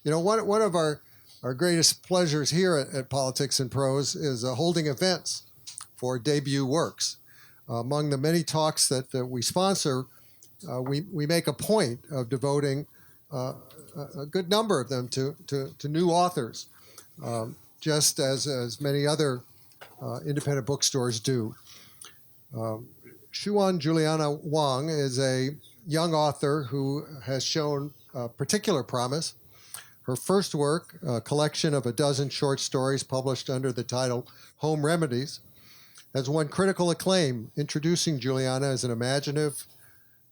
One of our greatest pleasures here at Politics and Prose is holding events for debut works. Among the many talks that we sponsor, we make a point of devoting a good number of them to new authors, just as many other independent bookstores do. Xuan Juliana Wang is a young author who has shown particular promise. Her first work, a collection of a dozen short stories published under the title Home Remedies, has won critical acclaim, introducing Juliana as an imaginative,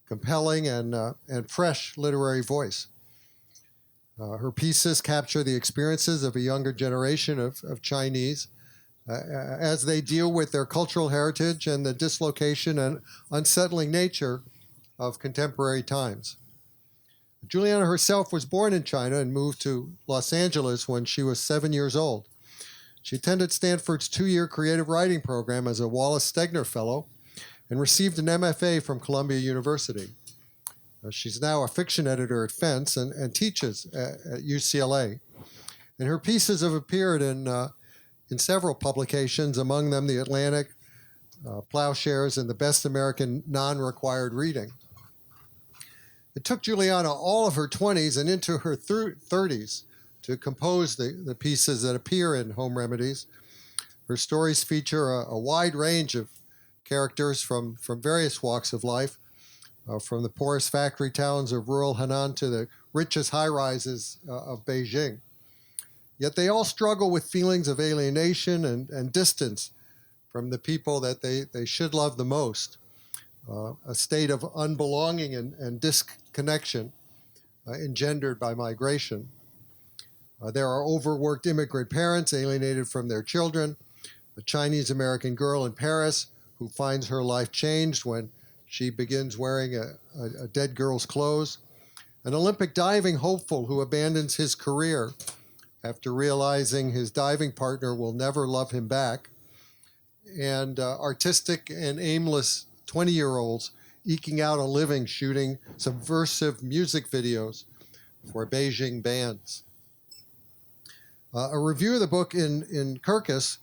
compelling, and fresh literary voice. Her pieces capture the experiences of a younger generation of Chinese as they deal with their cultural heritage and the dislocation and unsettling nature of contemporary times. Juliana herself was born in China and moved to Los Angeles when she was 7 years old. She attended Stanford's 2-year creative writing program as a Wallace Stegner Fellow and received an MFA from Columbia University. She's now a fiction editor at Fence and teaches at UCLA. And her pieces have appeared in several publications, among them The Atlantic, Plowshares, and the Best American Non-Required Reading. It took Juliana all of her 20s and into her 30s to compose the pieces that appear in Home Remedies. Her stories feature a wide range of characters from various walks of life, from the poorest factory towns of rural Henan to the richest high-rises of Beijing. Yet they all struggle with feelings of alienation and distance from the people that they should love the most, a state of unbelonging and disconnection engendered by migration. There are overworked immigrant parents alienated from their children, a Chinese-American girl in Paris who finds her life changed when she begins wearing a dead girl's clothes, an Olympic diving hopeful who abandons his career after realizing his diving partner will never love him back, and artistic and aimless 20-year-olds eking out a living shooting subversive music videos for Beijing bands. A review of the book in Kirkus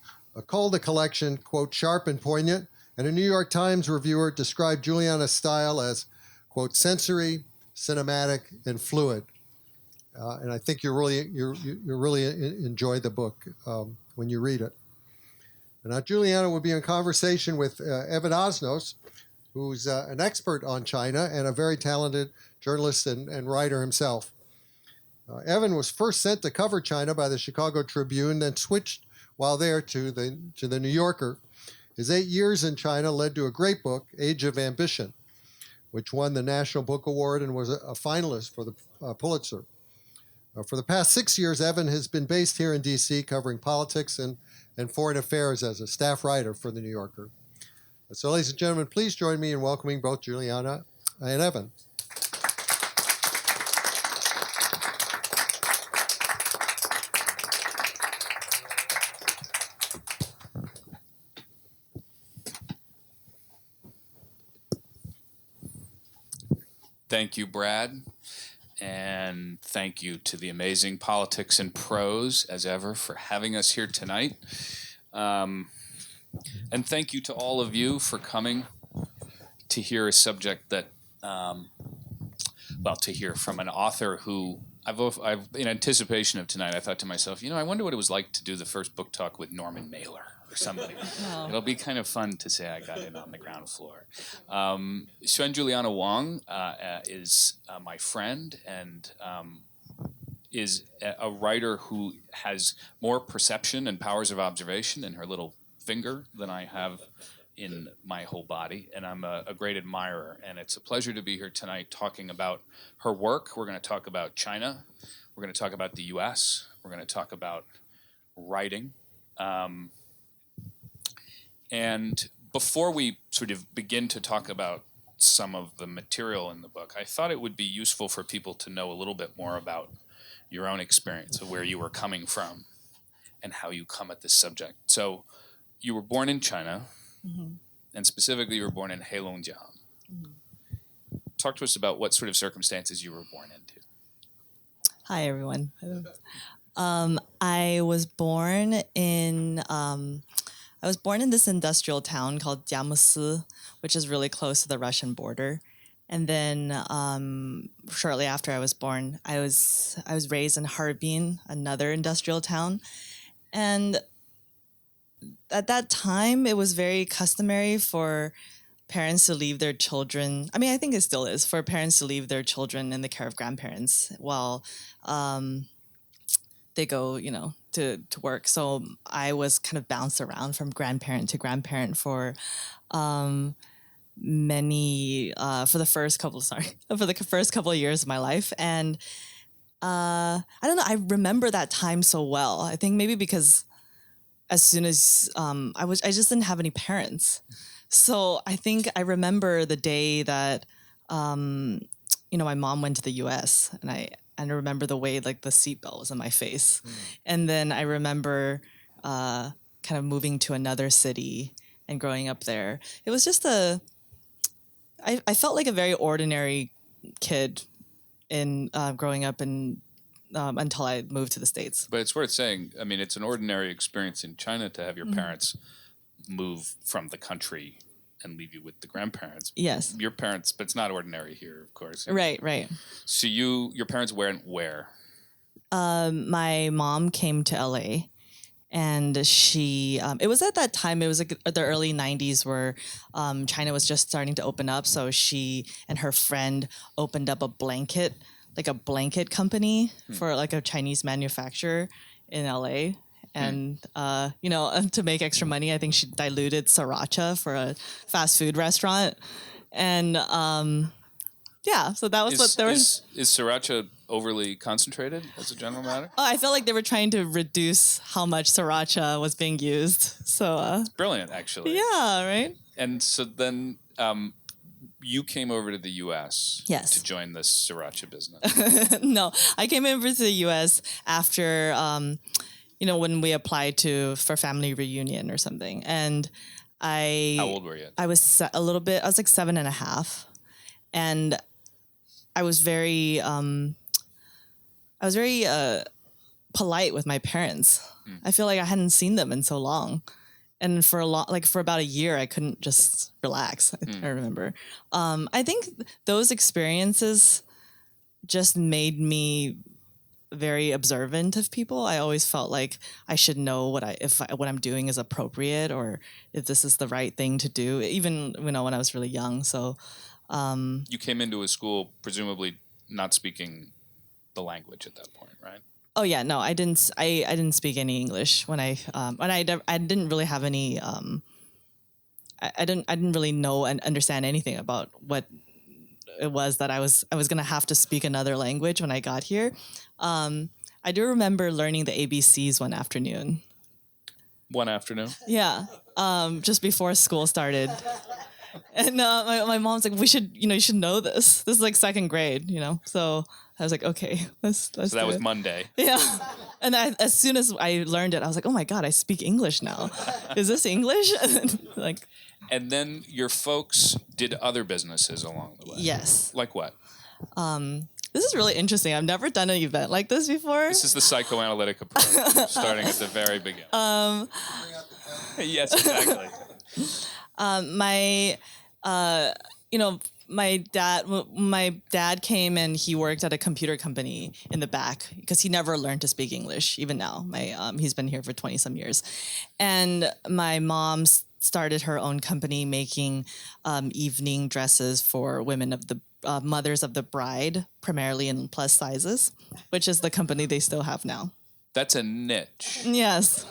called the collection, quote, sharp and poignant, and a New York Times reviewer described Juliana's style as, quote, sensory, cinematic, and fluid. And I think you really enjoy the book when you read it. And now Juliana will be in conversation with Evan Osnos, who's an expert on China and a very talented journalist and writer himself. Evan was first sent to cover China by the Chicago Tribune, then switched while there to the New Yorker. His 8 years in China led to a great book, Age of Ambition, which won the National Book Award and was a finalist for the Pulitzer. For the past 6 years, Evan has been based here in D.C. covering politics and foreign affairs as a staff writer for the New Yorker. So, ladies and gentlemen, please join me in welcoming both Juliana and Evan. Thank you, Brad, and thank you to the amazing Politics and Prose, as ever, for having us here tonight. And thank you to all of you for coming to hear a subject that, to hear from an author who I've, in anticipation of tonight, I thought to myself, I wonder what it was like to do the first book talk with Norman Mailer or somebody. Oh. It'll be kind of fun to say I got in on the ground floor. Xuan Juliana Wang is my friend and is a writer who has more perception and powers of observation in her little finger than I have in my whole body, and I'm a great admirer, and it's a pleasure to be here tonight talking about her work. We're going to talk about China, we're going to talk about the US, we're going to talk about writing, and before we sort of begin to talk about some of the material in the book, I thought it would be useful for people to know a little bit more about your own experience of where you were coming from and how you come at this subject. So you were born in China, mm-hmm. and specifically you were born in Heilongjiang. Mm-hmm. Talk to us about what sort of circumstances you were born into. Hi, everyone. I was born in this industrial town called Jiamusi, which is really close to the Russian border. And then shortly after I was born, I was raised in Harbin, another industrial town. And at that time, it was very customary for parents to leave their children. I mean, I think it still is for parents to leave their children in the care of grandparents while they go, to work. So I was kind of bounced around from grandparent to grandparent for for the first couple of years of my life. And I don't know, I remember that time so well. I think maybe because as soon as I just didn't have any parents. So I think I remember the day that, my mom went to the U.S. and I remember the way like the seatbelt was in my face. And then I remember kind of moving to another city and growing up there. It was just I felt like a very ordinary kid in growing up in until I moved to the States. But it's worth saying, I mean, it's an ordinary experience in China to have your parents move from the country and leave you with the grandparents. Yes. Your parents, but it's not ordinary here, of course. Right. So your parents went where? My mom came to LA and she, it was at that time, it was like the early 90s where China was just starting to open up. So she and her friend opened up a blanket company for like a Chinese manufacturer in LA. And, to make extra money, I think she diluted sriracha for a fast food restaurant. And, so that was what there was. Is sriracha overly concentrated as a general matter? Oh, I felt like they were trying to reduce how much sriracha was being used. So, brilliant, actually. Yeah, right? And so then you came over to the U.S. Yes. to join this sriracha business. No, I came over to the U.S. after... when we applied for family reunion or something. And How old were you? I was I was like 7.5. And I was very polite with my parents. I feel like I hadn't seen them in so long. And for about a year, I couldn't just relax. I remember. I think those experiences just made me very observant of people. I always felt like I should know what I'm doing is appropriate or if this is the right thing to do, even when I was really young. So you came into a school presumably not speaking the language at that point, right? Oh yeah, no, I didn't speak any English when I didn't really have any I didn't really know and understand anything about what it was that I was going to have to speak another language when I got here. I do remember learning the ABCs one afternoon. One afternoon? Yeah, just before school started. And my mom's like, you should know this. This is like second grade, So I was like, okay, let's So that was Monday. Yeah. And as soon as I learned it, I was like, oh my God, I speak English now. Is this English? And then your folks did other businesses along the way. Yes. Like what? This is really interesting. I've never done an event like this before. This is the psychoanalytic approach, starting at the very beginning. Yes, exactly. My dad came and he worked at a computer company in the back because he never learned to speak English. Even now, he's been here for 20 some years, and my mom started her own company making evening dresses for women of the mothers of the bride, primarily in plus sizes, which is the company they still have now. That's a niche. Yes.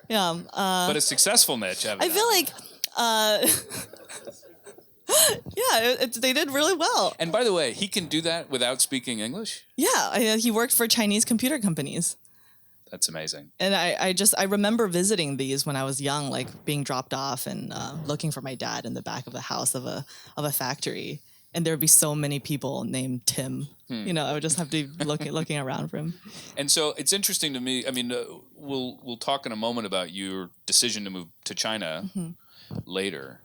Yeah. But a successful niche, evidently. I feel like, they did really well. And by the way, he can do that without speaking English? Yeah, he worked for Chinese computer companies. That's amazing. And I remember visiting these when I was young, like being dropped off and looking for my dad in the back of the house of a factory. And there would be so many people named Tim. I would just have to be looking around for him. And so it's interesting to me. I mean, we'll talk in a moment about your decision to move to China later.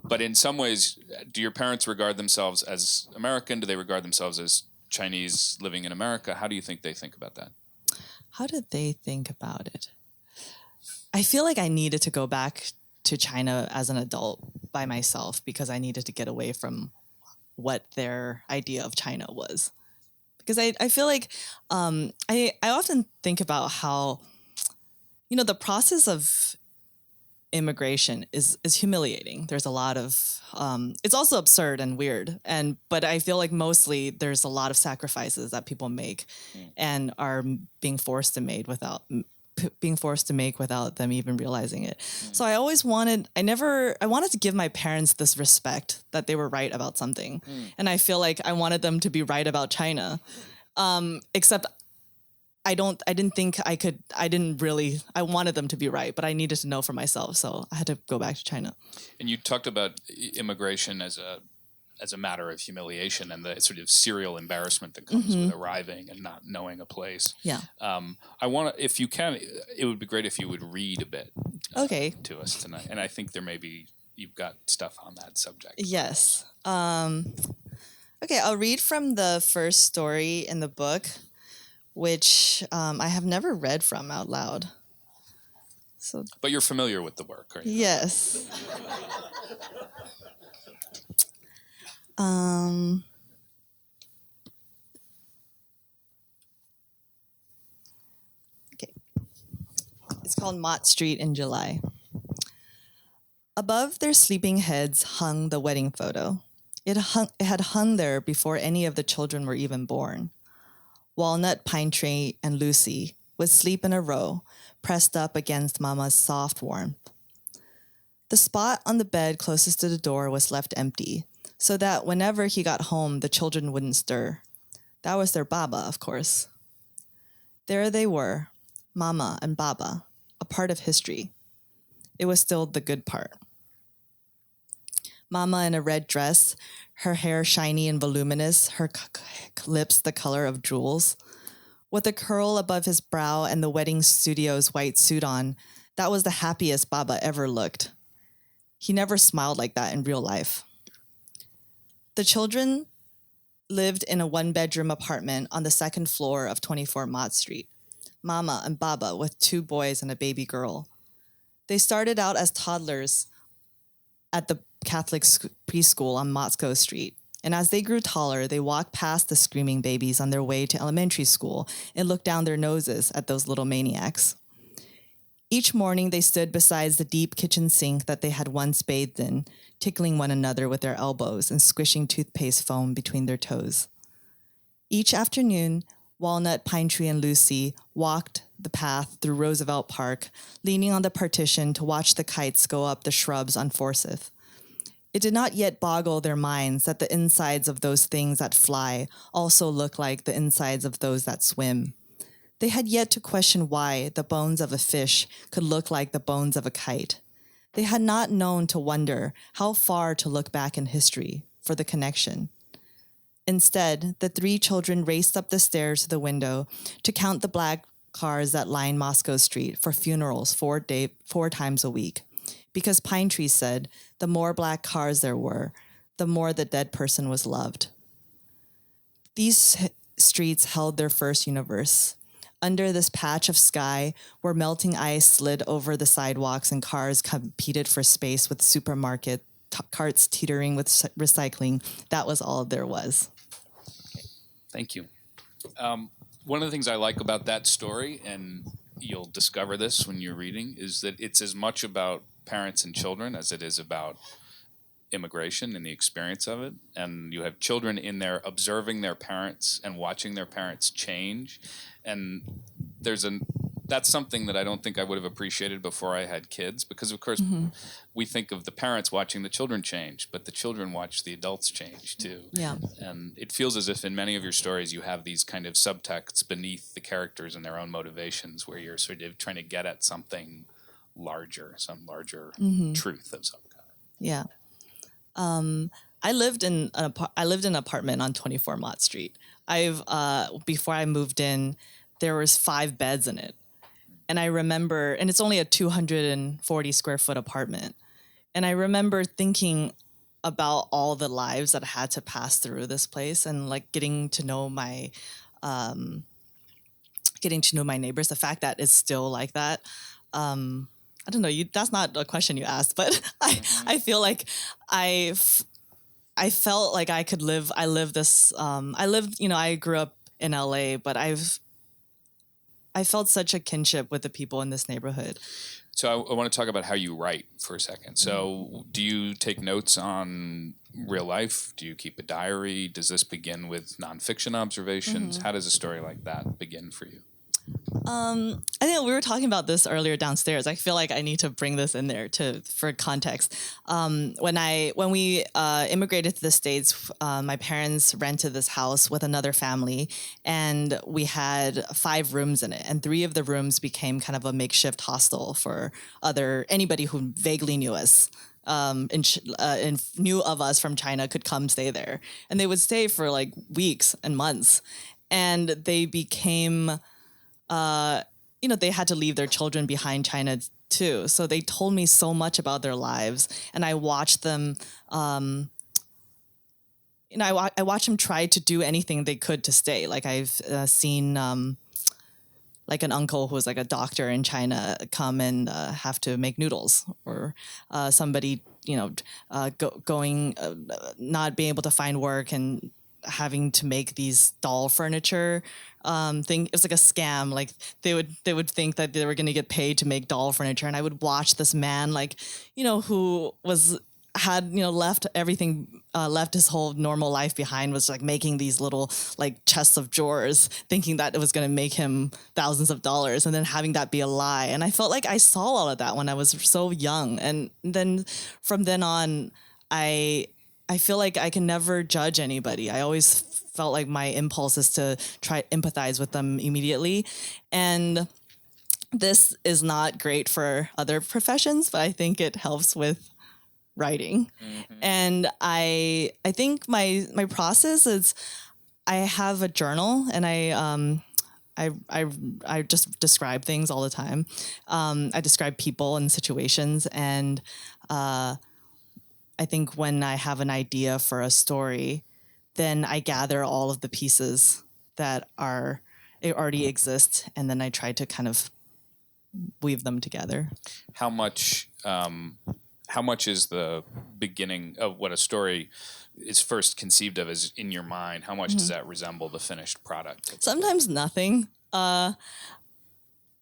But in some ways, do your parents regard themselves as American? Do they regard themselves as Chinese living in America. How do you think they think about that? How did they think about it? I feel like I needed to go back to China as an adult by myself because I needed to get away from what their idea of China was. Because I feel like I often think about how, the process of immigration is humiliating. There's a lot of it's also absurd and weird, but I feel like mostly there's a lot of sacrifices that people make and are being forced to make without them even realizing it. So I always wanted to give my parents this respect that they were right about something. And I feel like I wanted them to be right about China. Except I wanted them to be right, but I needed to know for myself. So I had to go back to China. And you talked about immigration as a matter of humiliation and the sort of serial embarrassment that comes with arriving and not knowing a place. Yeah. If you can, it would be great if you would read a bit to us tonight. And I think you've got stuff on that subject. Yes. Okay, I'll read from the first story in the book, which I have never read from out loud. But you're familiar with the work, right? Yes. Okay. It's called Mott Street in July. Above their sleeping heads hung the wedding photo. It had hung there before any of the children were even born. Walnut, Pine Tree, and Lucy would sleep in a row, pressed up against Mama's soft warmth. The spot on the bed closest to the door was left empty, so that whenever he got home, the children wouldn't stir. That was their Baba, of course. There they were, Mama and Baba, a part of history. It was still the good part. Mama in a red dress, her hair shiny and voluminous, her lips the color of jewels. With a curl above his brow and the wedding studio's white suit on, that was the happiest Baba ever looked. He never smiled like that in real life. The children lived in a one-bedroom apartment on the second floor of 24 Mott Street. Mama and Baba with 2 boys and a baby girl. They started out as toddlers at the Catholic preschool on Moscow Street. And as they grew taller, they walked past the screaming babies on their way to elementary school and looked down their noses at those little maniacs. Each morning, they stood beside the deep kitchen sink that they had once bathed in, tickling one another with their elbows and squishing toothpaste foam between their toes. Each afternoon, Walnut, Pine Tree, and Lucy walked the path through Roosevelt Park, leaning on the partition to watch the kites go up the shrubs on Forsyth. It did not yet boggle their minds that the insides of those things that fly also look like the insides of those that swim. They had yet to question why the bones of a fish could look like the bones of a kite. They had not known to wonder how far to look back in history for the connection. Instead, the 3 children raced up the stairs to the window to count the black cars that lined Moscow Street for funerals 4 times a week. Because Pine Tree said the more black cars there were, the more the dead person was loved. These streets held their first universe. Under this patch of sky, where melting ice slid over the sidewalks and cars competed for space with supermarket carts teetering with recycling, that was all there was. Thank you. One of the things I like about that story, and you'll discover this when you're reading, is that it's as much about parents and children as it is about immigration and the experience of it. And you have children in there observing their parents and watching their parents change. And that's something that I don't think I would have appreciated before I had kids, because of course we think of the parents watching the children change, but the children watch the adults change too. Yeah. And it feels as if in many of your stories you have these kind of subtexts beneath the characters and their own motivations, where you're sort of trying to get at something larger, some larger truth of some kind. Yeah. I lived in an apartment on 24 Mott Street. Before I moved in, there was 5 beds in it. And I remember, and it's only a 240 square foot apartment. And I remember thinking about all the lives that had to pass through this place, and like getting to know my neighbors. The fact that it's still like that. I don't know. That's not a question you asked, but I feel like I felt like I could live. I lived this. I grew up in LA, but I felt such a kinship with the people in this neighborhood. So I want to talk about how you write for a second. So do you take notes on real life? Do you keep a diary? Does this begin with nonfiction observations? How does a story like that begin for you? I think we were talking about this earlier downstairs. I feel like I need to bring this in there for context. When we immigrated to the States, my parents rented this house with another family, and we had 5 rooms in it, and 3 of the rooms became kind of a makeshift hostel for anybody who vaguely knew us. And knew of us from China could come stay there, and they would stay for like weeks and months, and they became. They had to leave their children behind China too. So they told me so much about their lives, and I watched them. I watched them try to do anything they could to stay. Like I've seen, like an uncle who was like a doctor in China come and have to make noodles, or somebody, not being able to find work and having to make these doll furniture thing. It was like a scam. Like they would think that they were going to get paid to make doll furniture, and I would watch this man, who had left everything, left his whole normal life behind, was like making these little like chests of drawers, thinking that it was going to make him thousands of dollars, and then having that be a lie. And I felt like I saw all of that when I was so young, and then from then on, I feel like I can never judge anybody. I always felt like my impulse is to try to empathize with them immediately. And this is not great for other professions, but I think it helps with writing. And I think my process is, I have a journal, and I just describe things all the time. I describe people and situations, and I think when I have an idea for a story, then I gather all of the pieces that already exist, and then I try to kind of weave them together. How much is the beginning of what a story is first conceived of as in your mind? How much does that resemble the finished product? Sometimes nothing.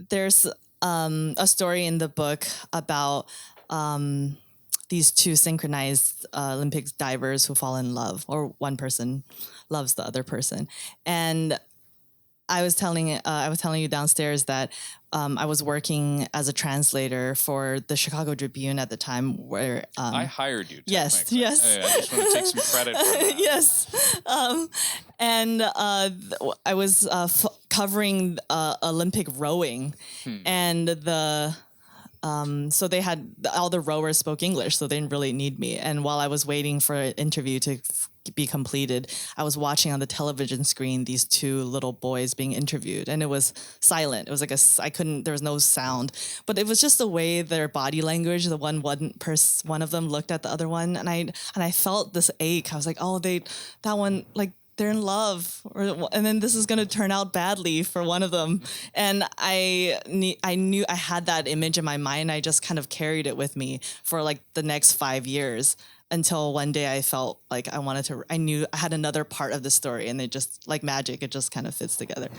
There's a story in the book about these 2 synchronized Olympic divers who fall in love, or one person loves the other person. And I was telling you downstairs that I was working as a translator for the Chicago Tribune at the time, where I hired you. Yes. I just want to take some credit for that. Yes. I was covering Olympic rowing, and so they had all the rowers spoke English, so they didn't really need me. And while I was waiting for an interview to be completed, I was watching on the television screen these 2 little boys being interviewed, and it was silent. It was like there was no sound, but it was just the way their body language. The one of them looked at the other one, and I felt this ache. I was like, oh, that one, like, they're in love, and then this is going to turn out badly for one of them. And I knew I had that image in my mind. I just kind of carried it with me for like the next 5 years, until one day I felt like I knew I had another part of the story, and it just, like magic, it just kind of fits together.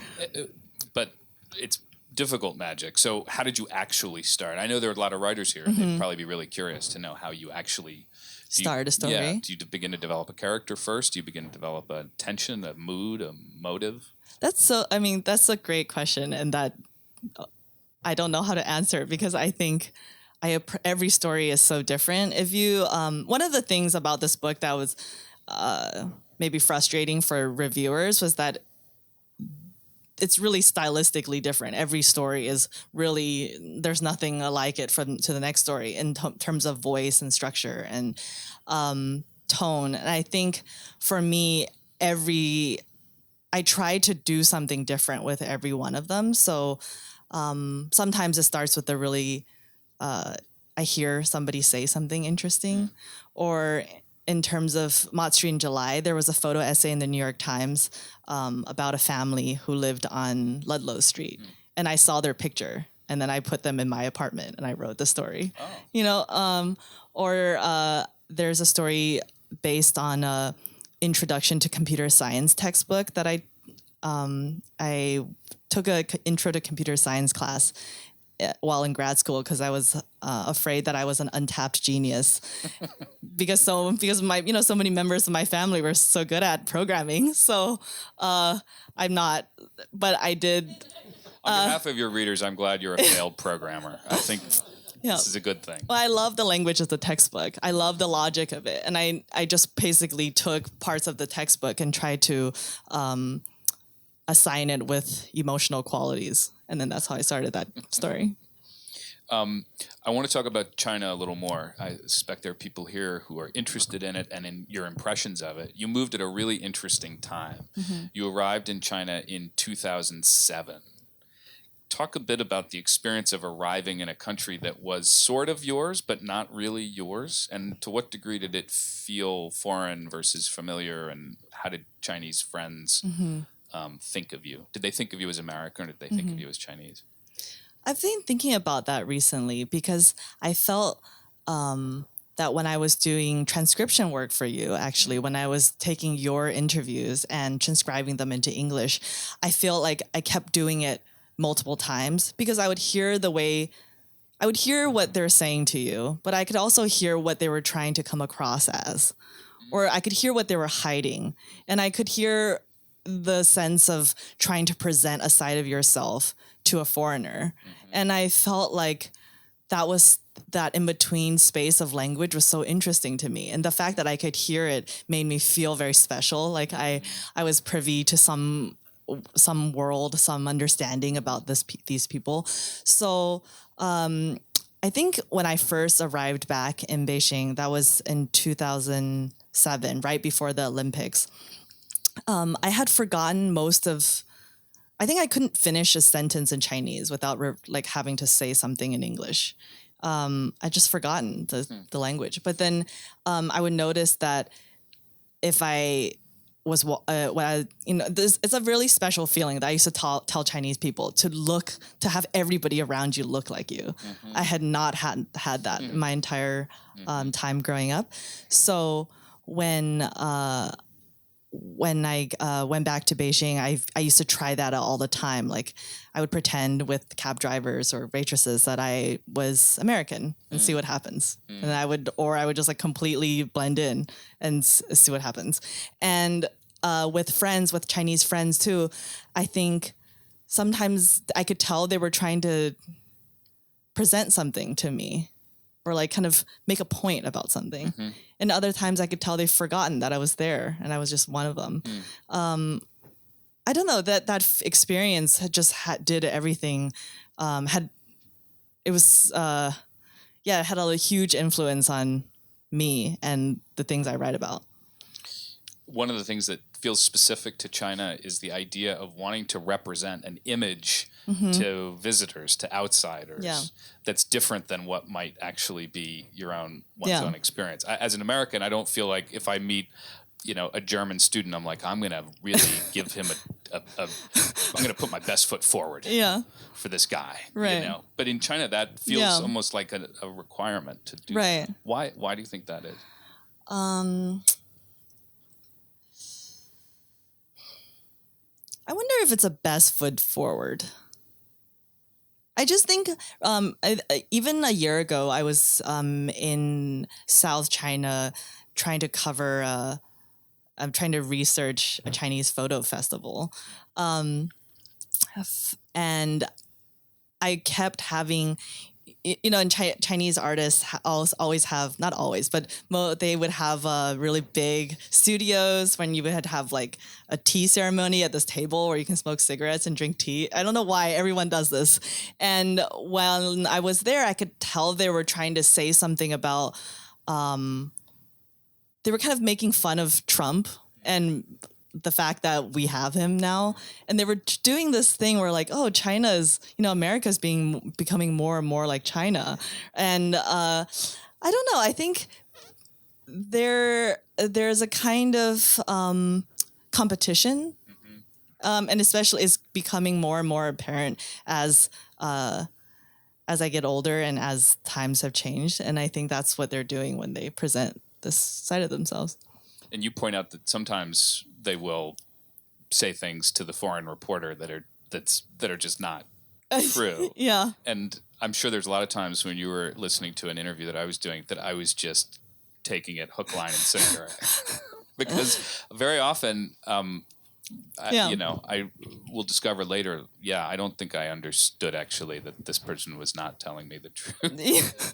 But it's difficult magic. So how did you actually start? I know there are a lot of writers here, and they'd probably be really curious to know how you actually start a story. Yeah. Do you begin to develop a character first? Do you begin to develop a tension, a mood, a motive? That's a great question, and that I don't know how to answer it, because I think every story is so different. If you, one of the things about this book that was maybe frustrating for reviewers was that it's really stylistically different. Every story is really, there's nothing like it to the next story in terms of voice and structure and tone. And I think for me, I try to do something different with every one of them. So sometimes it starts with I hear somebody say something interesting, or in terms of Mott Street in July, there was a photo essay in the New York Times about a family who lived on Ludlow Street. And I saw their picture. And then I put them in my apartment and I wrote the story. Or there's a story based on a introduction to computer science textbook that I took a intro to computer science class while in grad school because I was afraid that I was an untapped genius because so many members of my family were so good at programming. So I'm not, but I did. On behalf of your readers, I'm glad you're a failed programmer. I think this is a good thing. Well, I love the language of the textbook. I love the logic of it. And I just basically took parts of the textbook and tried to assign it with emotional qualities. And then that's how I started that story. I want to talk about China a little more. I suspect there are people here who are interested in it and in your impressions of it. You moved at a really interesting time. You arrived in China in 2007. Talk a bit about the experience of arriving in a country that was sort of yours, but not really yours. And to what degree did it feel foreign versus familiar? And how did Chinese friends think of you? Did they think of you as American or did they think of you as Chinese? I've been thinking about that recently because I felt that when I was doing transcription work for you, actually, when I was taking your interviews and transcribing them into English, I feel like I kept doing it multiple times because I would hear what they're saying to you, but I could also hear what they were trying to come across as, or I could hear what they were hiding. And I could hear the sense of trying to present a side of yourself to a foreigner. And I felt like that in-between space of language was so interesting to me. And the fact that I could hear it made me feel very special. Like I was privy to some world, some understanding about these people. So I think when I first arrived back in Beijing, that was in 2007, right before the Olympics. I had forgotten I think I couldn't finish a sentence in Chinese without having to say something in English. I just forgotten the language. But then I would notice that if I was it's a really special feeling that I used to tell Chinese people to have everybody around you look like you. I had not had that my entire time growing up. So when I went back to Beijing, I used to try that all the time. Like I would pretend with cab drivers or waitresses that I was American and see what happens. And I would just like completely blend in and see what happens. And with Chinese friends too, I think sometimes I could tell they were trying to present something to me or like kind of make a point about something. And other times I could tell they've forgotten that I was there and I was just one of them. I don't know, that experience had just did everything. It had a huge influence on me and the things I write about. One of the things that feels specific to China is the idea of wanting to represent an image to visitors, to outsiders, that's different than what might actually be one's own experience. As an American, I don't feel like if I meet, a German student, I'm like, I'm going to really give him I'm going to put my best foot forward for this guy, right. But in China, that feels almost like a requirement to do. Right. That. Why do you think that is? I wonder if it's a best foot forward. I just think even a year ago, I was in South China trying to research a Chinese photo festival. And I kept having, and Chinese artists always have, not always, but they would have really big studios when you would have like a tea ceremony at this table where you can smoke cigarettes and drink tea. I don't know why everyone does this. And when I was there, I could tell they were trying to say something about, they were kind of making fun of Trump and the fact that we have him now. And they were doing this thing where like, oh, China's, America's becoming more and more like China. And I don't know, I think there's a kind of competition, and especially it's becoming more and more apparent as I get older and as times have changed. And I think that's what they're doing when they present this side of themselves. And you point out that sometimes they will say things to the foreign reporter that are just not true. Yeah. And I'm sure there's a lot of times when you were listening to an interview that I was doing that I was just taking it hook, line, and sinker. Because very often, I will discover later, I don't think I understood actually that this person was not telling me the truth.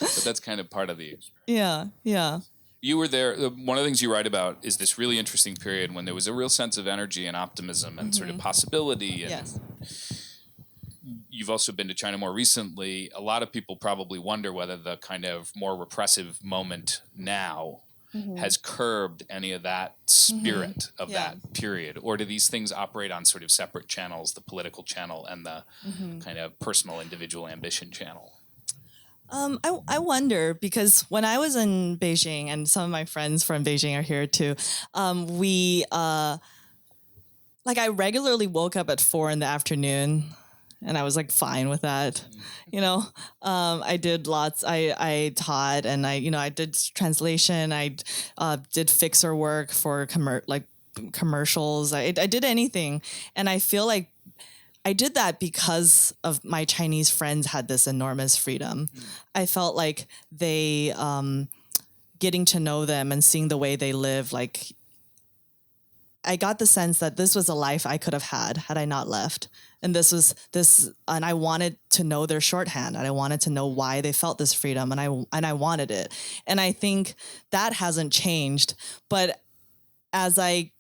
But that's kind of part of the experience. Yeah. You were there. One of the things you write about is this really interesting period when there was a real sense of energy and optimism and sort of possibility. And yes. You've also been to China more recently. A lot of people probably wonder whether the kind of more repressive moment now has curbed any of that spirit of that period, or do these things operate on sort of separate channels, the political channel and the kind of personal individual ambition channel? I wonder, because when I was in Beijing, and some of my friends from Beijing are here too, I regularly woke up at 4 p.m, and I was like fine with that. I did lots. I taught, and I did translation. I did fixer work for commercials. I did anything, and I feel like I did that because of my Chinese friends had this enormous freedom. I felt like they, getting to know them and seeing the way they live, like I got the sense that this was a life I could have had I not left. And and I wanted to know their shorthand, and I wanted to know why they felt this freedom, and I wanted it. And I think that hasn't changed. But as I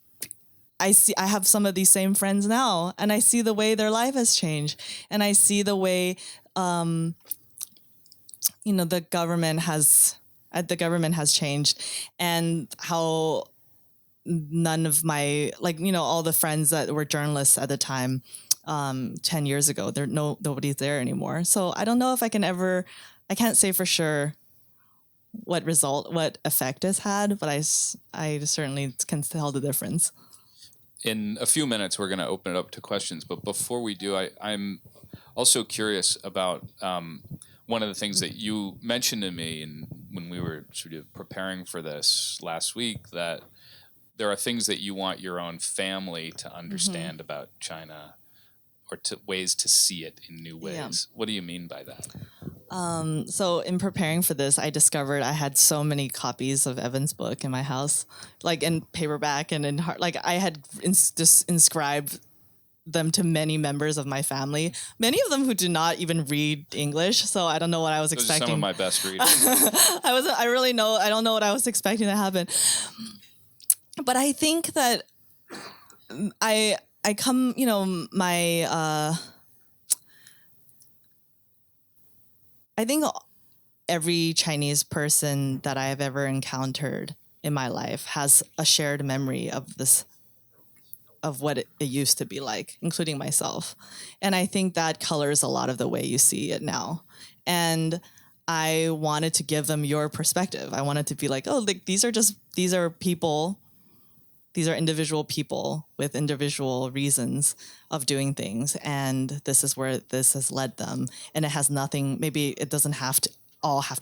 have some of these same friends now, and I see the way their life has changed, and I see the way, the government has changed, and how none of my, all the friends that were journalists at the time, 10 years ago, nobody's there anymore. So I don't know if I can't say for sure what effect it's had, but I certainly can tell the difference. In a few minutes, we're going to open it up to questions. But before we do, I'm also curious about one of the things that you mentioned to me when we were sort of preparing for this last week, that there are things that you want your own family to understand about China, or ways to see it in new ways. Yeah. What do you mean by that? So in preparing for this, I discovered I had so many copies of Evan's book in my house, like in paperback and in hard. Like I had just inscribed them to many members of my family, many of them who do not even read English. So I don't know what I was expecting. Those are some of my best readers. I don't know what I was expecting to happen. But I think that I come, I think every Chinese person that I have ever encountered in my life has a shared memory of what it used to be like, including myself. And I think that colors a lot of the way you see it now. And I wanted to give them your perspective. I wanted to be like, these are people. These are individual people with individual reasons of doing things. And this is where this has led them. And it has nothing, maybe it doesn't have to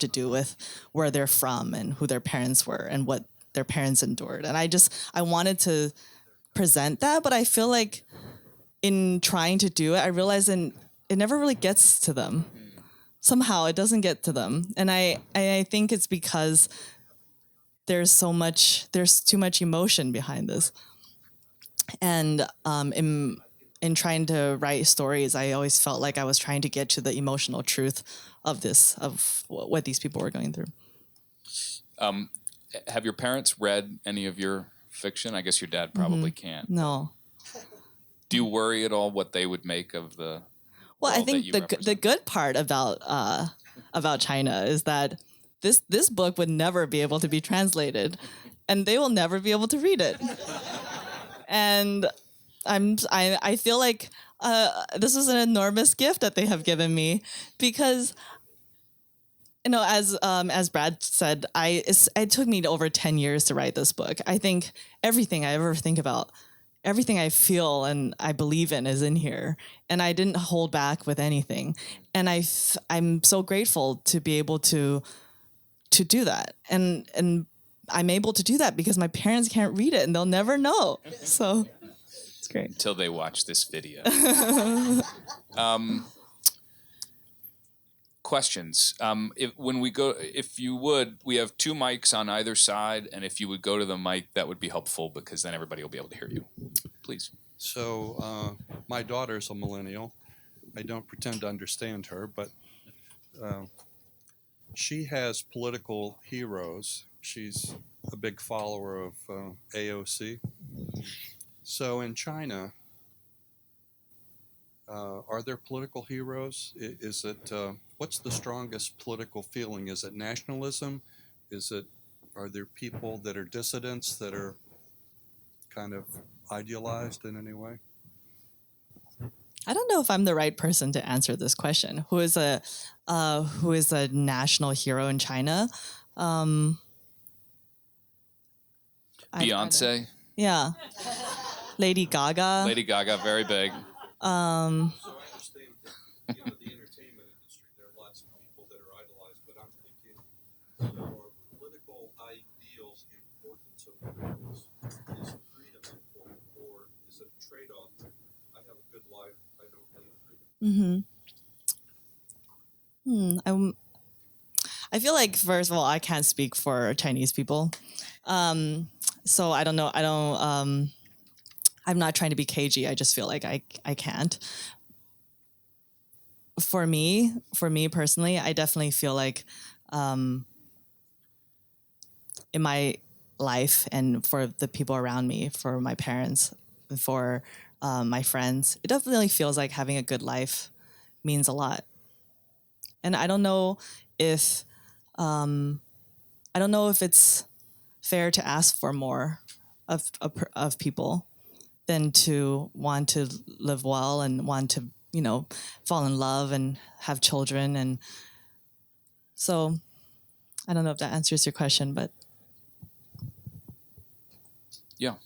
do with where they're from and who their parents were and what their parents endured. And I wanted to present that, but I feel like in trying to do it, I realized it never really gets to them. Somehow it doesn't get to them. And I think it's because there's too much emotion behind this. And in trying to write stories, I always felt like I was trying to get to the emotional truth of what these people were going through. Have your parents read any of your fiction? I guess your dad probably can't. No. Do you worry at all what they would make of the? Well, I think the good part about China is that this book would never be able to be translated, and they will never be able to read it. And I feel like this is an enormous gift that they have given me, because as Brad said, it took me over 10 years to write this book. I think everything I ever think about, everything I feel and I believe in is in here, and I didn't hold back with anything. And I'm so grateful to be able to do that, and I'm able to do that because my parents can't read it and they'll never know. So it's great until they watch this video. Questions. If you would, we have 2 mics on either side, and if you would go to the mic, that would be helpful because then everybody will be able to hear you. Please. So my daughter's a millennial. I don't pretend to understand her, but she has political heroes. She's a big follower of AOC. So in China, are there political heroes? Is it what's the strongest political feeling? Is it nationalism? Are there people that are dissidents that are kind of idealized in any way? I don't know if I'm the right person to answer this question. Who is a national hero in China? Beyonce. Yeah. Lady Gaga. Lady Gaga, very big. So I understand that, the entertainment industry, there are lots of people that are idolized, but I'm thinking, are political ideals the importance of things? Is freedom important, or is it a trade-off? I have a good life, I don't need freedom. I feel like, first of all, I can't speak for Chinese people. So I don't know. I'm not trying to be cagey. I just feel like I can't. For me personally, I definitely feel like in my life and for the people around me, for my parents, for my friends, it definitely feels like having a good life means a lot. And I don't know if it's fair to ask for more of people than to want to live well and want to, fall in love and have children. And so I don't know if that answers your question, but. Yeah.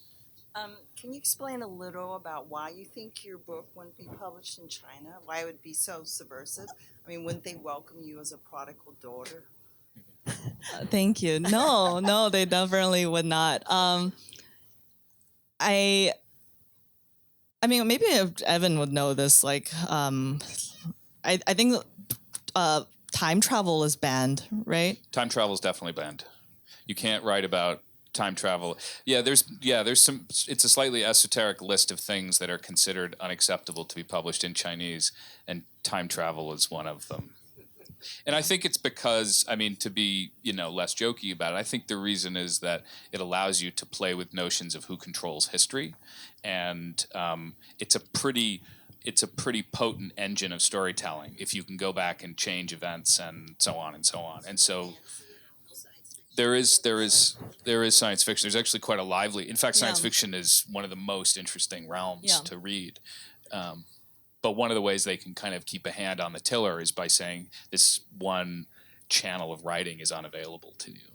Can you explain a little about why you think your book wouldn't be published in China? Why it would be so subversive? I mean, wouldn't they welcome you as a prodigal daughter? Thank you. No, they definitely would not. I mean, maybe if Evan would know this. Like, I think time travel is banned, right? Time travel is definitely banned. You can't write about time travel. There's some. It's a slightly esoteric list of things that are considered unacceptable to be published in Chinese, and time travel is one of them. And I think it's because, to be, less jokey about it, I think the reason is that it allows you to play with notions of who controls history, and it's a pretty potent engine of storytelling if you can go back and change events and so on and so on. And so there is science fiction. There's actually quite a lively. In fact, science fiction is one of the most interesting realms to read. But one of the ways they can kind of keep a hand on the tiller is by saying this one channel of writing is unavailable to you.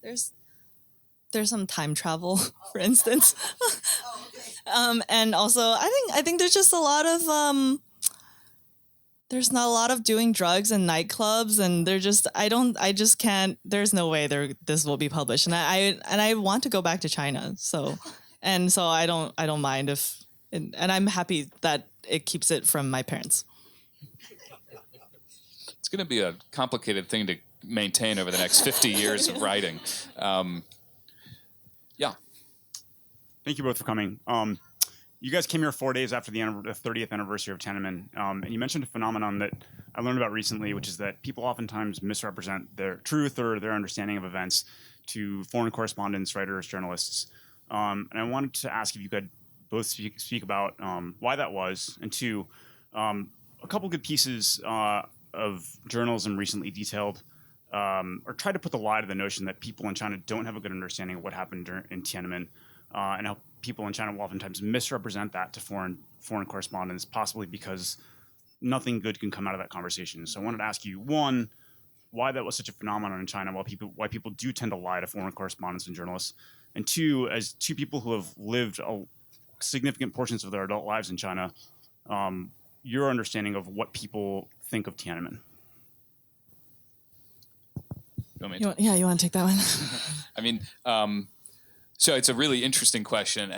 There's some time travel, for instance, and also I think there's just a lot of there's not a lot of doing drugs and nightclubs, and they're just I just can't. There's no way this will be published, and I want to go back to China, so I don't mind if. And I'm happy that it keeps it from my parents. It's going to be a complicated thing to maintain over the next 50 years of writing. Yeah. Thank you both for coming. You guys came here 4 days after the 30th anniversary of Tiananmen, and you mentioned a phenomenon that I learned about recently, which is that people oftentimes misrepresent their truth or their understanding of events to foreign correspondents, writers, journalists. And I wanted to ask if you could both speak about why that was, and two, a couple good pieces of journalism recently detailed or tried to put the lie to the notion that people in China don't have a good understanding of what happened in Tiananmen, and how people in China will oftentimes misrepresent that to foreign correspondents, possibly because nothing good can come out of that conversation. So I wanted to ask you, one, why that was such a phenomenon in China, why people do tend to lie to foreign correspondents and journalists, and two, as two people who have lived significant portions of their adult lives in China, your understanding of what people think of Tiananmen. You want to take that one? I mean, so it's a really interesting question,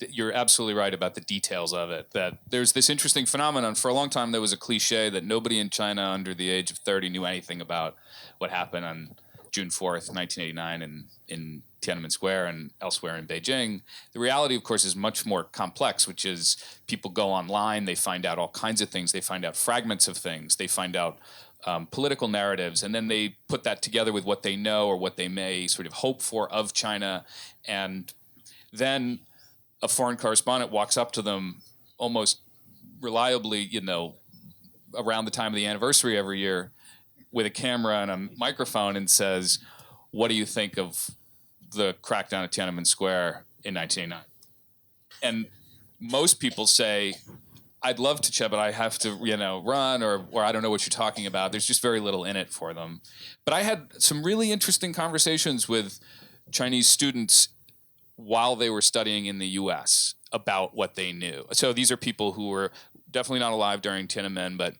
you're absolutely right about the details of it. That there's this interesting phenomenon. For a long time, there was a cliche that nobody in China under the age of 30 knew anything about what happened on June 4th, 1989, in Tiananmen Square and elsewhere in Beijing. The reality, of course, is much more complex, which is people go online, they find out all kinds of things, they find out fragments of things, they find out political narratives, and then they put that together with what they know or what they may sort of hope for of China, and then a foreign correspondent walks up to them almost reliably, around the time of the anniversary every year with a camera and a microphone and says, what do you think of the crackdown at Tiananmen Square in 1989? And most people say, I'd love to chat, but I have to, run, or I don't know what you're talking about. There's just very little in it for them. But I had some really interesting conversations with Chinese students while they were studying in the U.S. about what they knew. So these are people who were definitely not alive during Tiananmen, but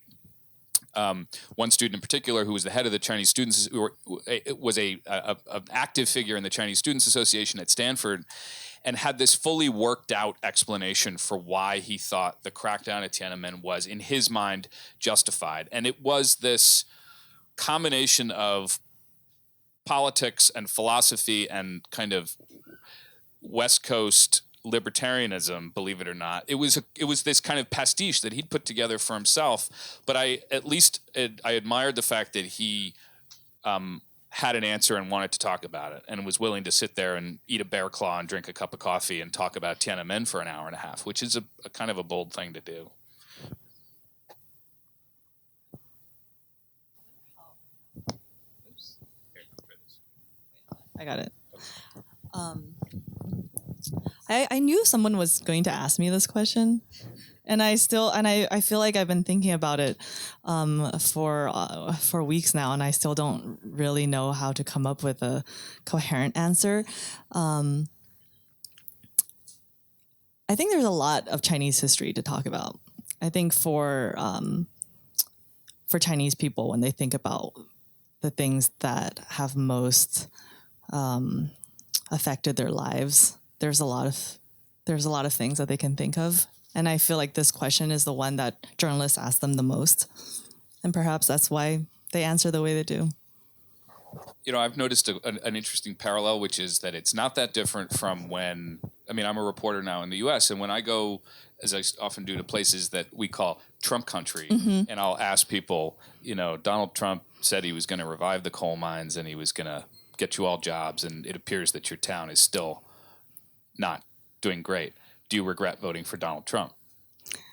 one student in particular, who was the head of the Chinese students, was an active figure in the Chinese Students Association at Stanford, and had this fully worked out explanation for why he thought the crackdown at Tiananmen was, in his mind, justified. And it was this combination of politics and philosophy and kind of West Coast libertarianism, believe it or not. It was this kind of pastiche that he'd put together for himself. But I admired the fact that he had an answer and wanted to talk about it, and was willing to sit there and eat a bear claw and drink a cup of coffee and talk about Tiananmen for an hour and a half, which is a kind of a bold thing to do. I got it. I knew someone was going to ask me this question, and I feel like I've been thinking about it for weeks now, and I still don't really know how to come up with a coherent answer. I think there's a lot of Chinese history to talk about. I think for Chinese people, when they think about the things that have most affected their lives, there's a lot of things that they can think of, and I feel like this question is the one that journalists ask them the most, and perhaps that's why they answer the way they do. I've noticed an interesting parallel, which is that it's not that different from when, I'm a reporter now in the U.S., and when I go, as I often do, to places that we call Trump country, and I'll ask people, Donald Trump said he was going to revive the coal mines and he was going to get you all jobs, and it appears that your town is still not doing great. Do you regret voting for Donald Trump?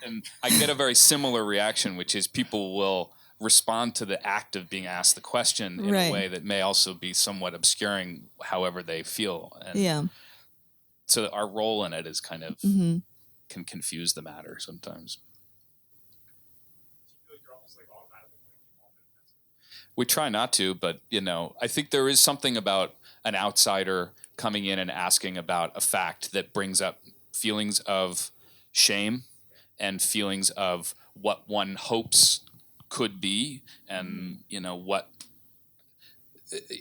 And I get a very similar reaction, which is people will respond to the act of being asked the question in a way that may also be somewhat obscuring however they feel. And so our role in it is kind of can confuse the matter sometimes. We try not to, but I think there is something about an outsider coming in and asking about a fact that brings up feelings of shame and feelings of what one hopes could be, and what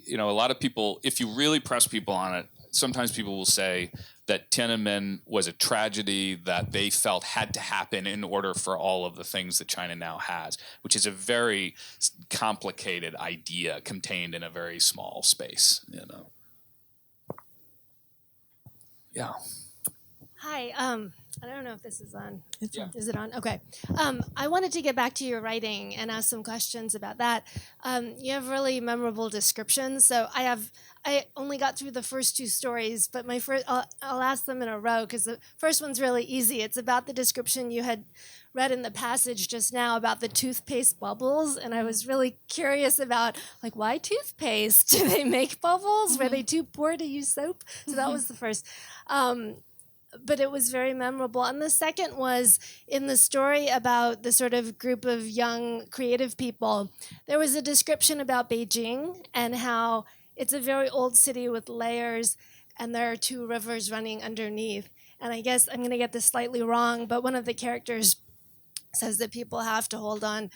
a lot of people, if you really press people on it, sometimes people will say that Tiananmen was a tragedy that they felt had to happen in order for all of the things that China now has, which is a very complicated idea contained in a very small space, Yeah. Hi. I don't know if this is on. On. Is it on? Okay. I wanted to get back to your writing and ask some questions about that. You have really memorable descriptions. So I only got through the first two stories, but I'll ask them in a row because the first one's really easy. It's about the description you had read in the passage just now about the toothpaste bubbles, and I was really curious about why toothpaste? Do they make bubbles? Were they too poor to use soap? So that was the first. but it was very memorable. And the second was in the story about the sort of group of young creative people, there was a description about Beijing and how it's a very old city with layers, and there are two rivers running underneath. And I guess I'm going to get this slightly wrong, but one of the characters says that people have to hold on,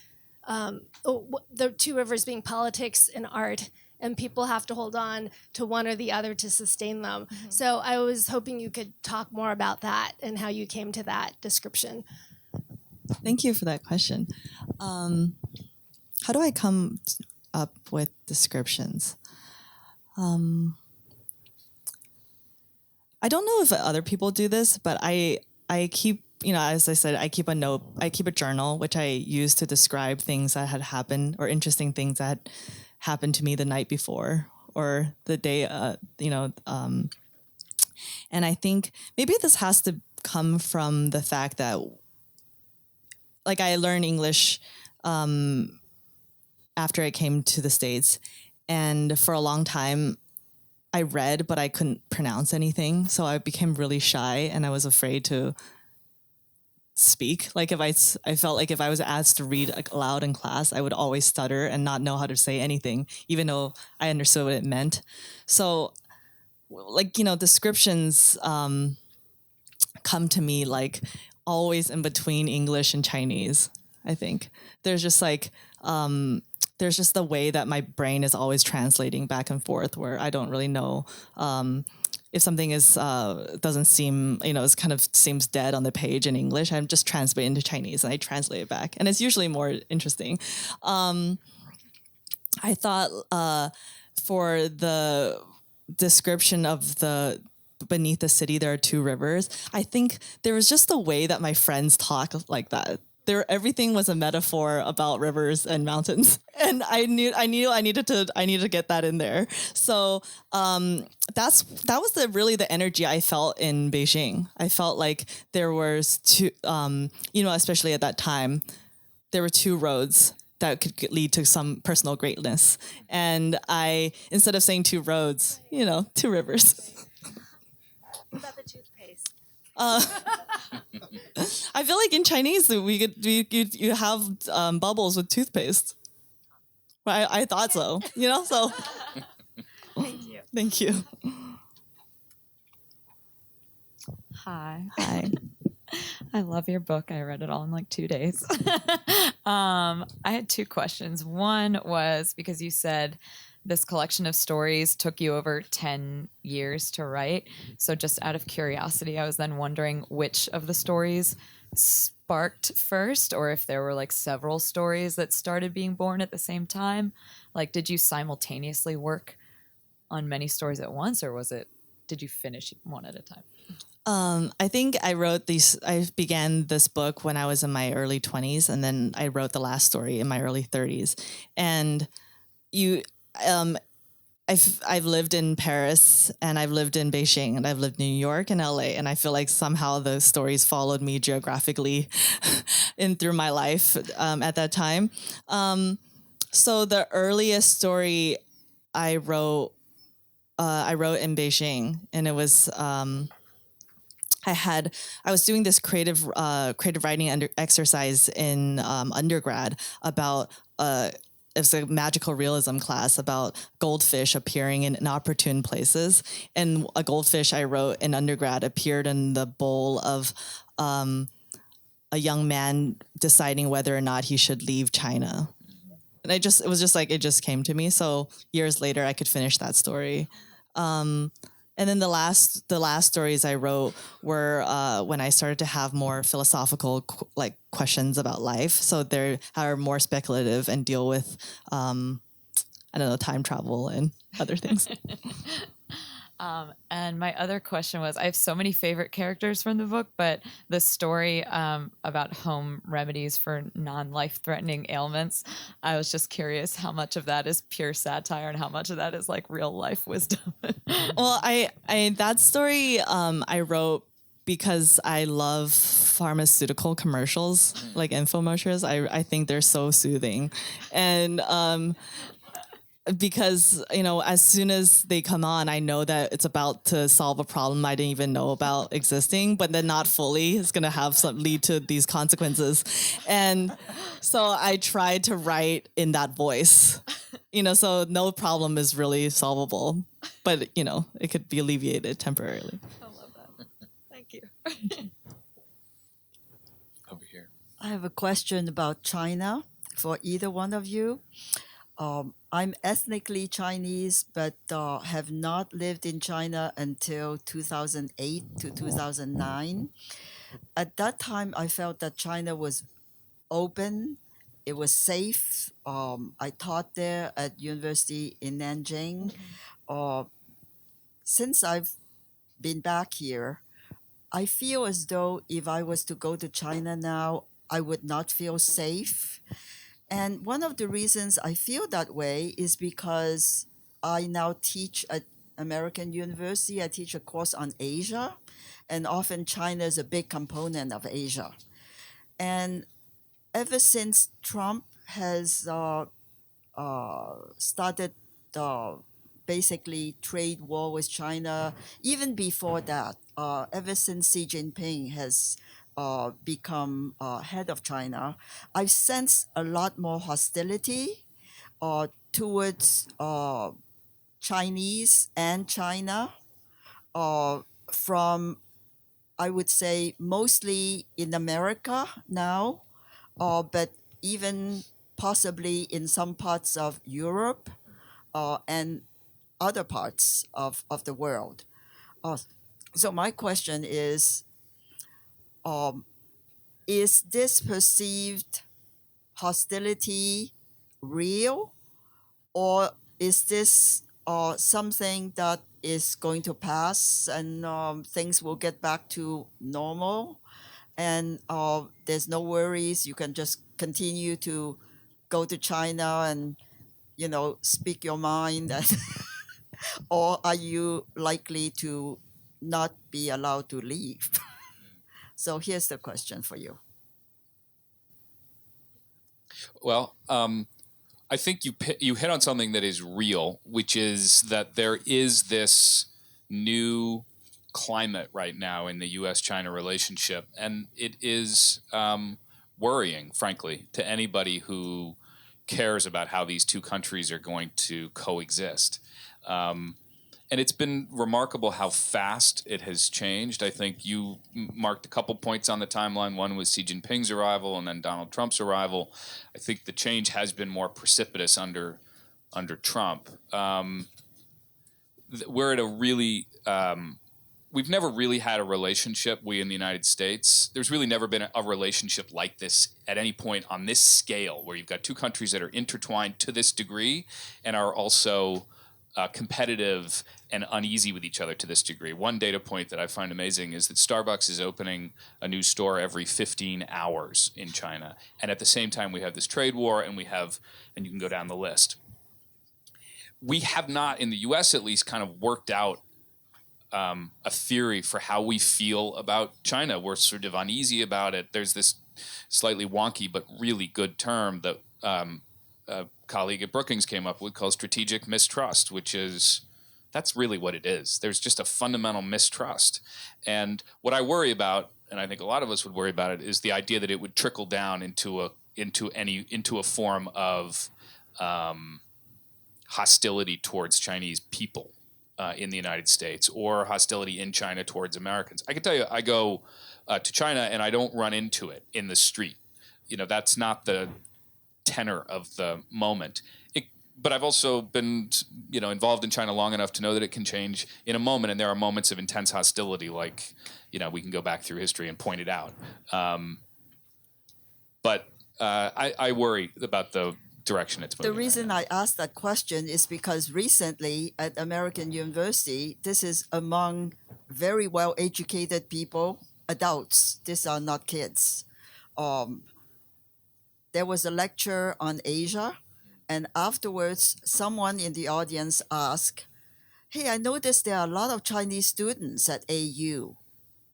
the two rivers being politics and art, and people have to hold on to one or the other to sustain them. So I was hoping you could talk more about that and how you came to that description. Thank you for that question. How do I come up with descriptions? I don't know if other people do this, but I keep, as I said, I keep a journal, which I use to describe things that had happened or interesting things that happened to me the night before or the day, and I think maybe this has to come from the fact that, like, I learned English after I came to the States, and for a long time I read, but I couldn't pronounce anything. So I became really shy and I was afraid to speak. Like I felt like if I was asked to read aloud in class, I would always stutter and not know how to say anything, even though I understood what it meant. So descriptions come to me like always in between English and Chinese, I think. There's just there's just the way that my brain is always translating back and forth where I don't really know if something is doesn't seem, it kind of seems dead on the page in English. I'm just translate into Chinese and I translate it back. And it's usually more interesting. I thought for the description of the beneath the city, there are two rivers. I think there was just a way that my friends talk like that. Everything was a metaphor about rivers and mountains, and I needed to get that in there. So that was really the energy I felt in Beijing. I felt like there was two, especially at that time, there were two roads that could lead to some personal greatness, and instead of saying two roads, two rivers. What about the toothpaste? I feel like in Chinese you have bubbles with toothpaste. I thought so, So Thank you. Thank you. Hi. Hi. I love your book. I read it all in like 2 days. I had two questions. One was because you said this collection of stories took you over 10 years to write. So just out of curiosity, I was then wondering which of the stories sparked first, or if there were like several stories that started being born at the same time. Like, did you simultaneously work on many stories at once, or did you finish one at a time? I think I began this book when I was in my early 20s, and then I wrote the last story in my early 30s. And I've lived in Paris, and I've lived in Beijing, and I've lived in New York and LA, and I feel like somehow those stories followed me geographically through my life at that time. So the earliest story I wrote in Beijing, and it was I was doing this creative writing exercise in undergrad about it's a magical realism class about goldfish appearing in inopportune places. And a goldfish I wrote in undergrad appeared in the bowl of a young man deciding whether or not he should leave China. And it just came to me. So years later, I could finish that story. And then the last stories I wrote were when I started to have more philosophical questions about life. So they are more speculative and deal with time travel and other things. And my other question was, I have so many favorite characters from the book, but the story about home remedies for non-life-threatening ailments, I was just curious how much of that is pure satire and how much of that is like real life wisdom. Well, that story I wrote because I love pharmaceutical commercials, like infomercials. I think they're so soothing. And because as soon as they come on, I know that it's about to solve a problem I didn't even know about existing, but then not fully. It's gonna have some lead to these consequences, and so I tried to write in that voice. So no problem is really solvable, but it could be alleviated temporarily. I love that. Thank you. Over here. I have a question about China for either one of you. I'm ethnically Chinese, but have not lived in China until 2008 to 2009. At that time, I felt that China was open, it was safe. I taught there at university in Nanjing. Since I've been back here, I feel as though if I was to go to China now, I would not feel safe. And one of the reasons I feel that way is because I now teach at American University. I teach a course on Asia, and often China is a big component of Asia. And ever since Trump has started basically trade war with China, even before that, ever since Xi Jinping has become head of China, I've sensed a lot more hostility towards Chinese and China from, I would say, mostly in America now, but even possibly in some parts of Europe and other parts of the world. So my question is this perceived hostility real, or is this something that is going to pass and things will get back to normal, and there's no worries, you can just continue to go to China and speak your mind, or are you likely to not be allowed to leave? So here's the question for you. Well, I think you hit on something that is real, which is that there is this new climate right now in the U.S.-China relationship, and it is worrying, frankly, to anybody who cares about how these two countries are going to coexist. And it's been remarkable how fast it has changed. I think you marked a couple points on the timeline. One was Xi Jinping's arrival and then Donald Trump's arrival. I think the change has been more precipitous under Trump. We're at a really... we've never really had a relationship, we in the United States. There's really never been a relationship like this at any point on this scale, where you've got two countries that are intertwined to this degree and are also competitive and uneasy with each other to this degree. One data point that I find amazing is that Starbucks is opening a new store every 15 hours in China. And at the same time, we have this trade war, and you can go down the list. We have not, in the US at least, kind of worked out a theory for how we feel about China. We're sort of uneasy about it. There's this slightly wonky but really good term that a colleague at Brookings came up with called strategic mistrust, that's really what it is. There's just a fundamental mistrust. And what I worry about, and I think a lot of us would worry about it, is the idea that it would trickle down into a form of hostility towards Chinese people in the United States, or hostility in China towards Americans. I can tell you, I go to China and I don't run into it in the street. That's not the tenor of the moment. But I've also been, involved in China long enough to know that it can change in a moment, and there are moments of intense hostility, like, we can go back through history and point it out. But I worry about the direction it's moving. The reason I asked that question is because recently at American University, this is among very well-educated people, adults. These are not kids. There was a lecture on Asia, and afterwards, someone in the audience asked, "Hey, I noticed there are a lot of Chinese students at AU.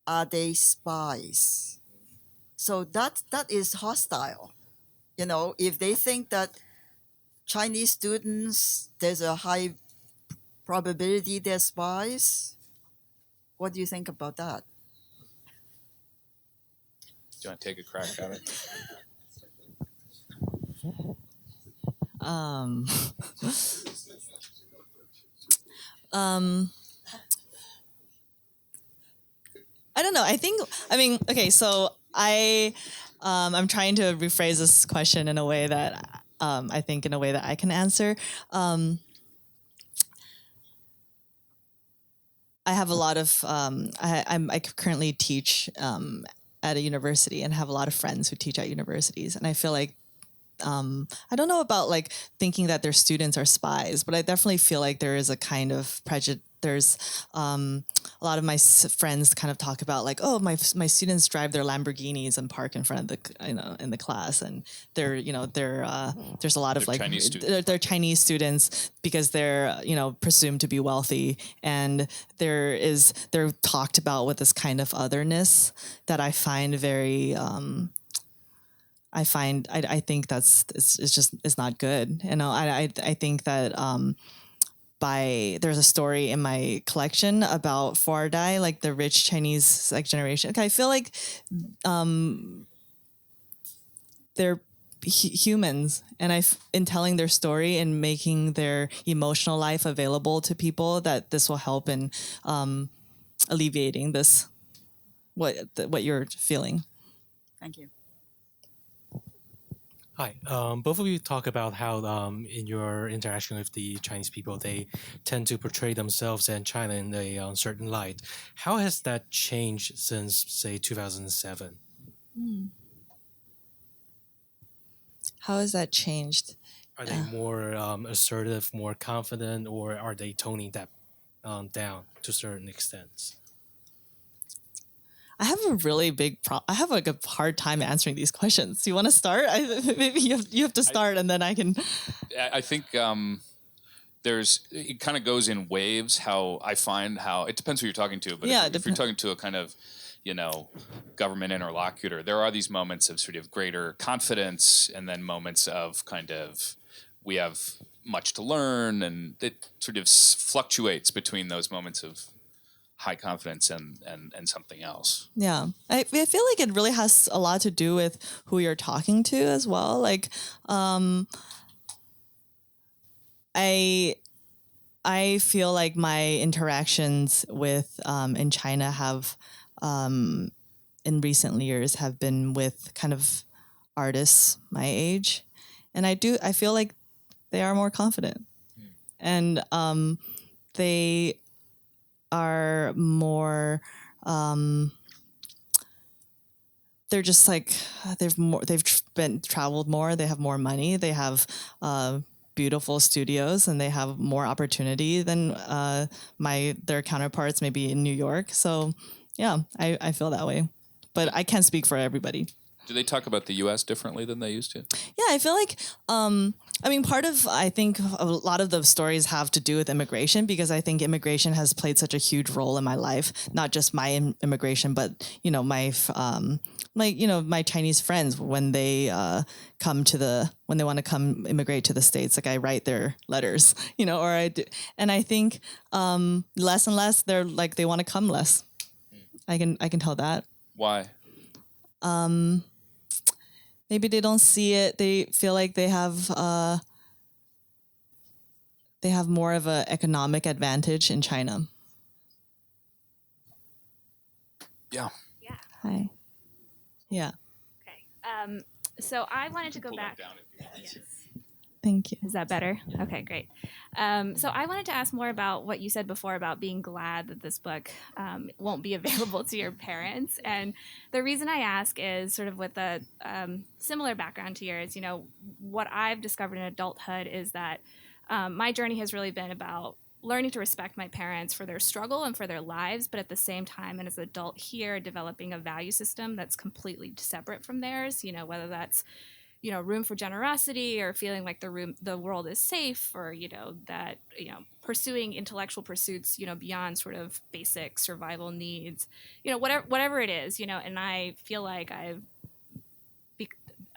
Are they spies?" So that is hostile. If they think that Chinese students, there's a high probability they're spies. What do you think about that? Do you want to take a crack at it? Um, um, I don't know. Okay, so I'm trying to rephrase this question in a way that I think in a way that I can answer. I have a lot of I currently teach at a university and have a lot of friends who teach at universities, and I feel like I don't know about like thinking that their students are spies, but I definitely feel like there is a kind of prejudice. There's a lot of my friends kind of talk about like, oh, my students drive their Lamborghinis and park in front of the in the class, and there's a lot of They're like Chinese students. they're Chinese students because they're presumed to be wealthy, and they're talked about with this kind of otherness that I find very. I think it's not good. I think that there's a story in my collection about Fordai, like the rich Chinese like generation. Okay, I feel like they're humans, and in telling their story and making their emotional life available to people, that this will help in alleviating this what you're feeling. Thank you. Hi. Both of you talk about how in your interaction with the Chinese people, they tend to portray themselves and China in a certain light. How has that changed since, say, 2007? How has that changed? Are they more assertive, more confident, or are they toning that down to certain extents? I have a really big I have like a hard time answering these questions. Do you want to start? Maybe you have to start, and then I can. I think it kind of goes in waves. How I find how it depends who you're talking to, but if you're talking to a kind of government interlocutor, there are these moments of sort of greater confidence, and then moments of kind of we have much to learn, and it sort of fluctuates between those moments of high confidence and something else. Yeah. I feel like it really has a lot to do with who you're talking to as well. Like, I feel like my interactions with in China have in recent years have been with kind of artists my age, and I feel like they are more confident, and they are more they're just like they've traveled more, they have more money, they have beautiful studios, and they have more opportunity than their counterparts maybe in New York. So yeah, I feel that way, but I can't speak for everybody. Do they talk about the U.S. differently than they used to? Yeah, I feel like, I think a lot of the stories have to do with immigration, because I think immigration has played such a huge role in my life, not just my immigration, but, my Chinese friends, when they when they want to come immigrate to the States, like I write their letters, or I do. And I think less and less, they're like, they want to come less. I can tell that. Why? Maybe they don't see it. They feel like they have more of an economic advantage in China. Yeah. Yeah. Hi. Yeah. Okay. So I wanted to go back. Yes. Thank you. Is that better? Okay, great. So I wanted to ask more about what you said before about being glad that this book won't be available to your parents. And the reason I ask is sort of with a similar background to yours. What I've discovered in adulthood is that my journey has really been about learning to respect my parents for their struggle and for their lives, but at the same time, and as an adult here, developing a value system that's completely separate from theirs, whether that's room for generosity, or feeling like the world is safe, or that pursuing intellectual pursuits beyond sort of basic survival needs, whatever it is, and I feel like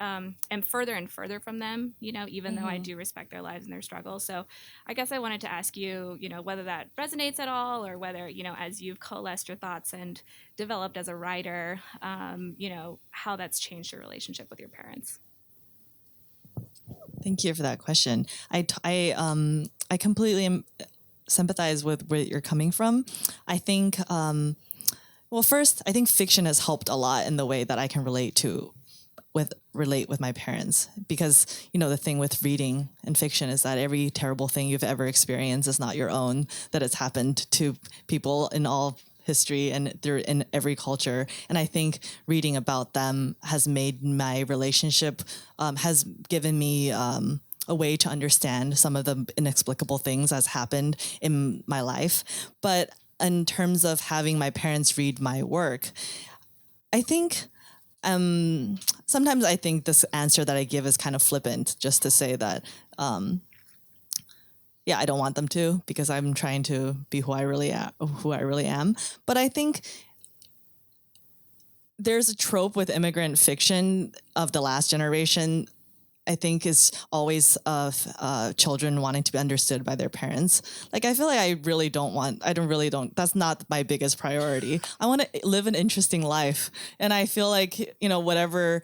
am further and further from them, even though I do respect their lives and their struggles. So I guess I wanted to ask you, whether that resonates at all, or whether, as you've coalesced your thoughts and developed as a writer, how that's changed your relationship with your parents. Thank you for that question. I completely sympathize with where you're coming from. I think, first, I think fiction has helped a lot in the way that I can relate with my parents, because the thing with reading and fiction is that every terrible thing you've ever experienced is not your own, that it's happened to people in all history and through in every culture. And I think reading about them has made my relationship, has given me a way to understand some of the inexplicable things that's happened in my life. But in terms of having my parents read my work, I think sometimes I think this answer that I give is kind of flippant, just to say that, I don't want them to, because I'm trying to be who I really am. But I think there's a trope with immigrant fiction of the last generation, I think, is always of children wanting to be understood by their parents. Like, I feel like that's not my biggest priority. I want to live an interesting life. And I feel like, whatever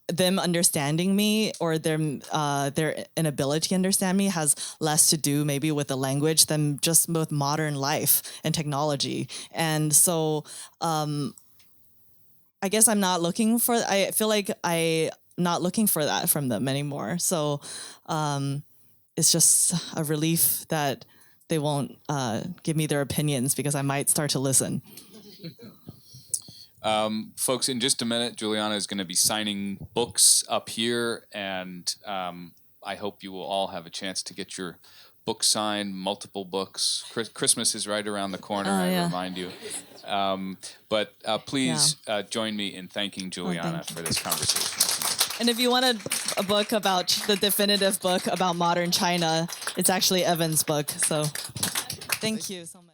them understanding me or their inability to understand me has less to do maybe with the language than just with modern life and technology. And so I guess I feel like I'm not looking for that from them anymore. So it's just a relief that they won't give me their opinions, because I might start to listen. Folks, in just a minute, Juliana is going to be signing books up here, and I hope you will all have a chance to get your book signed, multiple books. Christmas is right around the corner, I remind you. But please join me in thanking Juliana for this conversation. And if you want a book about the definitive book about modern China, it's actually Evan's book. So thank you so much.